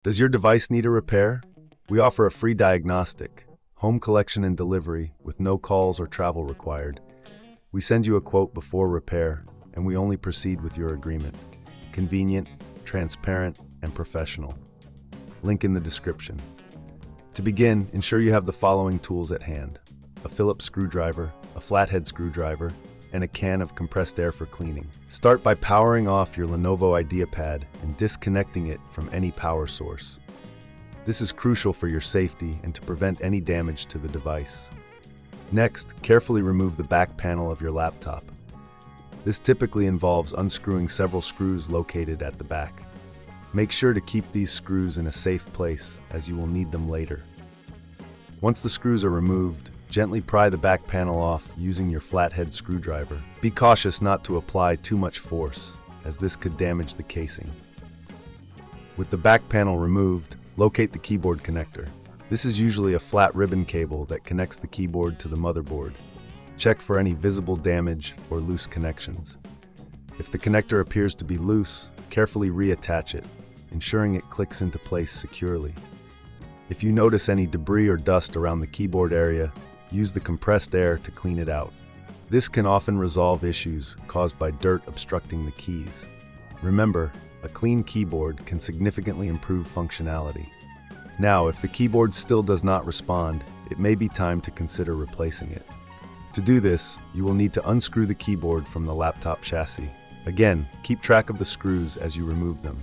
Does your device need a repair? We offer a free diagnostic, home collection and delivery with no calls or travel required. We send you a quote before repair, and we only proceed with your agreement. Convenient, transparent, and professional. Link in the description. To begin, ensure you have the following tools at hand: a Phillips screwdriver, a flathead screwdriver, and a can of compressed air for cleaning. Start by powering off your Lenovo Ideapad and disconnecting it from any power source. This is crucial for your safety and to prevent any damage to the device. Next, carefully remove the back panel of your laptop. This typically involves unscrewing several screws located at the back. Make sure to keep these screws in a safe place, as you will need them later. Once the screws are removed, gently pry the back panel off using your flathead screwdriver. Be cautious not to apply too much force, as this could damage the casing. With the back panel removed, locate the keyboard connector. This is usually a flat ribbon cable that connects the keyboard to the motherboard. Check for any visible damage or loose connections. If the connector appears to be loose, carefully reattach it, ensuring it clicks into place securely. If you notice any debris or dust around the keyboard area, use the compressed air to clean it out. This can often resolve issues caused by dirt obstructing the keys. Remember, a clean keyboard can significantly improve functionality. Now, if the keyboard still does not respond, it may be time to consider replacing it. To do this, you will need to unscrew the keyboard from the laptop chassis. Again, keep track of the screws as you remove them.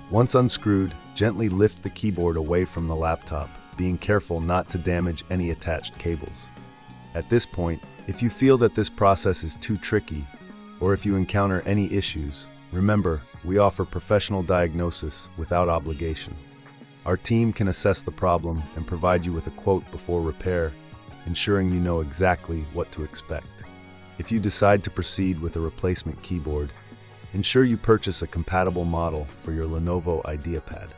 Once unscrewed, gently lift the keyboard away from the laptop, being careful not to damage any attached cables. At this point, if you feel that this process is too tricky, or if you encounter any issues, remember, we offer professional diagnosis without obligation. Our team can assess the problem and provide you with a quote before repair, ensuring you know exactly what to expect. If you decide to proceed with a replacement keyboard, ensure you purchase a compatible model for your Lenovo Ideapad.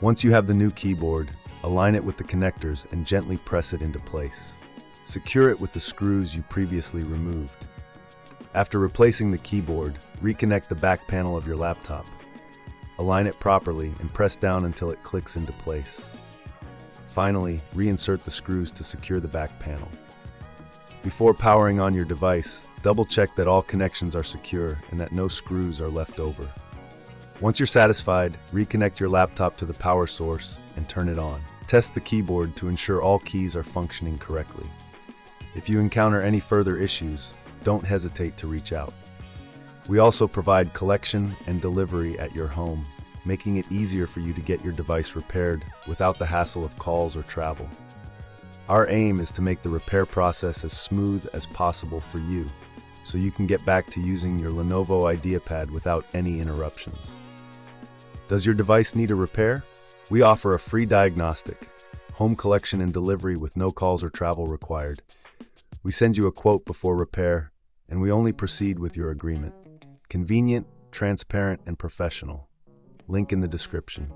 Once you have the new keyboard, align it with the connectors and gently press it into place. Secure it with the screws you previously removed. After replacing the keyboard, reconnect the back panel of your laptop. Align it properly and press down until it clicks into place. Finally, reinsert the screws to secure the back panel. Before powering on your device, double-check that all connections are secure and that no screws are left over. Once you're satisfied, reconnect your laptop to the power source and turn it on. Test the keyboard to ensure all keys are functioning correctly. If you encounter any further issues, don't hesitate to reach out. We also provide collection and delivery at your home, making it easier for you to get your device repaired without the hassle of calls or travel. Our aim is to make the repair process as smooth as possible for you, so you can get back to using your Lenovo Ideapad without any interruptions. Does your device need a repair? We offer a free diagnostic, home collection and delivery with no calls or travel required. We send you a quote before repair, and we only proceed with your agreement. Convenient, transparent, and professional. Link in the description.